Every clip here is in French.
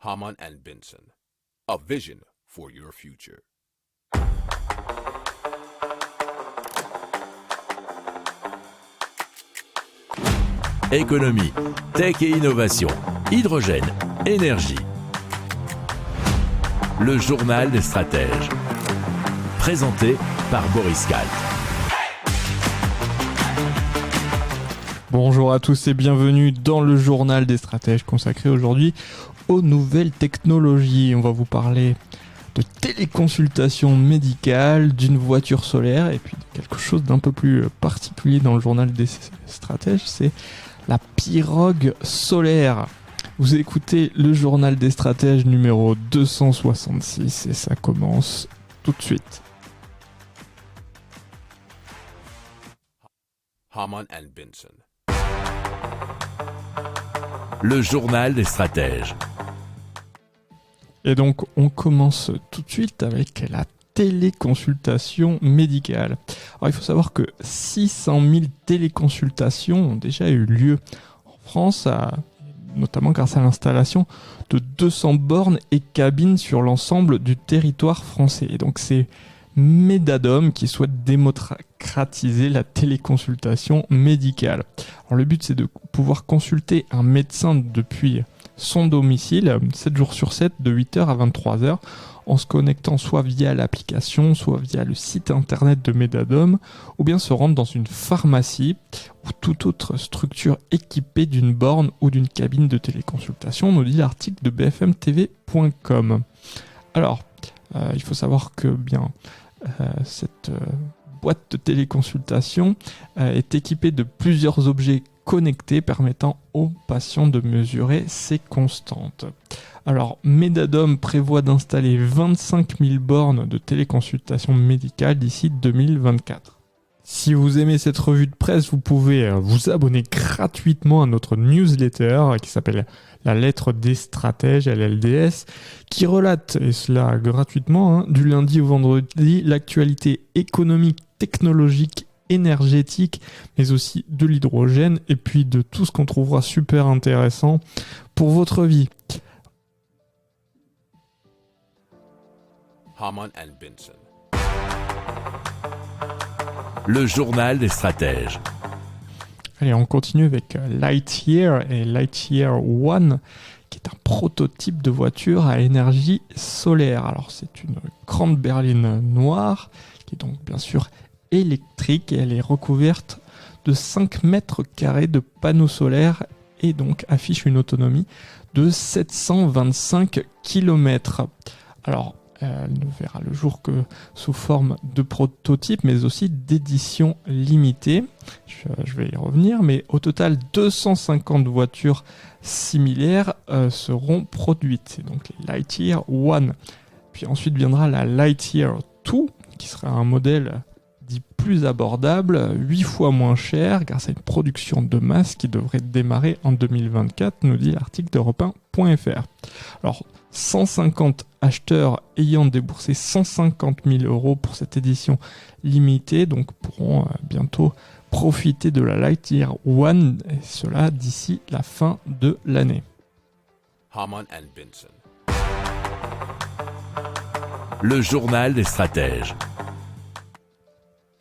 Hamann and Benson, a vision for your future. Économie, tech et innovation, hydrogène, énergie. Le journal des stratèges. Présenté par Boris Kalt. Bonjour à tous et bienvenue dans le journal des stratèges consacré aujourd'hui aux nouvelles technologies. On va vous parler de téléconsultation médicale, d'une voiture solaire et puis de quelque chose d'un peu plus particulier dans le journal des stratèges, c'est la pirogue solaire. Vous écoutez le journal des stratèges numéro 266 et ça commence tout de suite. Hamann and Benson. Le journal des stratèges. Et donc on commence tout de suite avec la téléconsultation médicale. Alors il faut savoir que 600 000 téléconsultations ont déjà eu lieu en France, notamment grâce à l'installation de 200 bornes et cabines sur l'ensemble du territoire français. Et donc c'est Medadom qui souhaite démocratiser la téléconsultation médicale. Alors le but c'est de pouvoir consulter un médecin depuis son domicile 7 jours sur 7 de 8h à 23h en se connectant soit via l'application, soit via le site internet de Medadom ou bien se rendre dans une pharmacie ou toute autre structure équipée d'une borne ou d'une cabine de téléconsultation, nous dit l'article de bfmtv.com. Alors, il faut savoir que cette boîte de téléconsultation est équipée de plusieurs objets connectés permettant aux patients de mesurer ses constantes. Alors, Medadom prévoit d'installer 25 000 bornes de téléconsultation médicale d'ici 2024. Si vous aimez cette revue de presse, vous pouvez vous abonner gratuitement à notre newsletter qui s'appelle La Lettre des Stratèges, LLDS, qui relate, et cela gratuitement, du lundi au vendredi, l'actualité économique, technologique, énergétique, mais aussi de l'hydrogène, et puis de tout ce qu'on trouvera super intéressant pour votre vie. Hamann and Benson. Le journal des stratèges. Allez, on continue avec Lightyear et Lightyear One, qui est un prototype de voiture à énergie solaire. Alors, c'est une grande berline noire, qui est donc bien sûr électrique, et elle est recouverte de 5 mètres carrés de panneaux solaires et donc affiche une autonomie de 725 km. Alors, elle ne verra le jour que sous forme de prototype, mais aussi d'édition limitée. Je vais y revenir, mais au total, 250 voitures similaires seront produites. C'est donc les Lightyear One. Puis ensuite viendra la Lightyear 2, qui sera un modèle dit plus abordable, 8 fois moins cher, grâce à une production de masse qui devrait démarrer en 2024, nous dit l'article d'Europe1.fr. Alors, 150 acheteurs ayant déboursé 150 000 € pour cette édition limitée donc pourront bientôt profiter de la Lightyear One, et cela d'ici la fin de l'année. Hamann and Benson. Le journal des stratèges.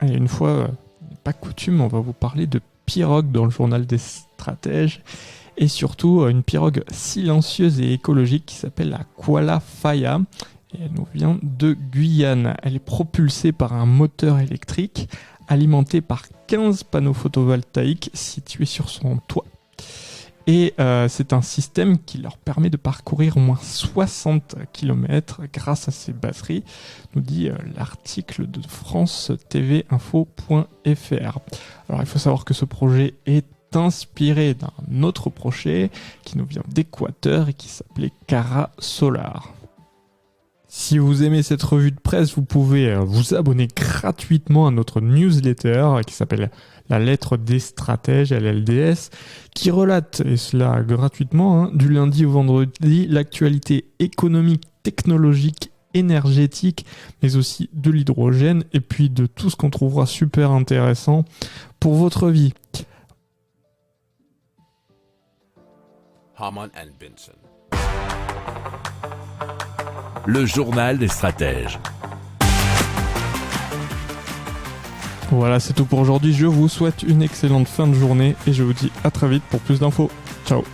Et une fois pas coutume, on va vous parler de pirogue dans le journal des stratèges, et surtout une pirogue silencieuse et écologique qui s'appelle la Kuala Faya, et elle nous vient de Guyane. Elle est propulsée par un moteur électrique alimenté par 15 panneaux photovoltaïques situés sur son toit. Et c'est un système qui leur permet de parcourir au moins 60 km grâce à ces batteries, nous dit l'article de France TV Info.fr. Alors il faut savoir que ce projet est inspiré d'un autre projet qui nous vient d'Équateur et qui s'appelait Cara Solar. Si vous aimez cette revue de presse, vous pouvez vous abonner gratuitement à notre newsletter qui s'appelle La Lettre des Stratèges, LLDS, qui relate, et cela gratuitement, du lundi au vendredi, l'actualité économique, technologique, énergétique, mais aussi de l'hydrogène, et puis de tout ce qu'on trouvera super intéressant pour votre vie. Hamann and Benson. le journal des stratèges. Voilà, c'est tout pour aujourd'hui. Je vous souhaite une excellente fin de journée et je vous dis à très vite pour plus d'infos. Ciao.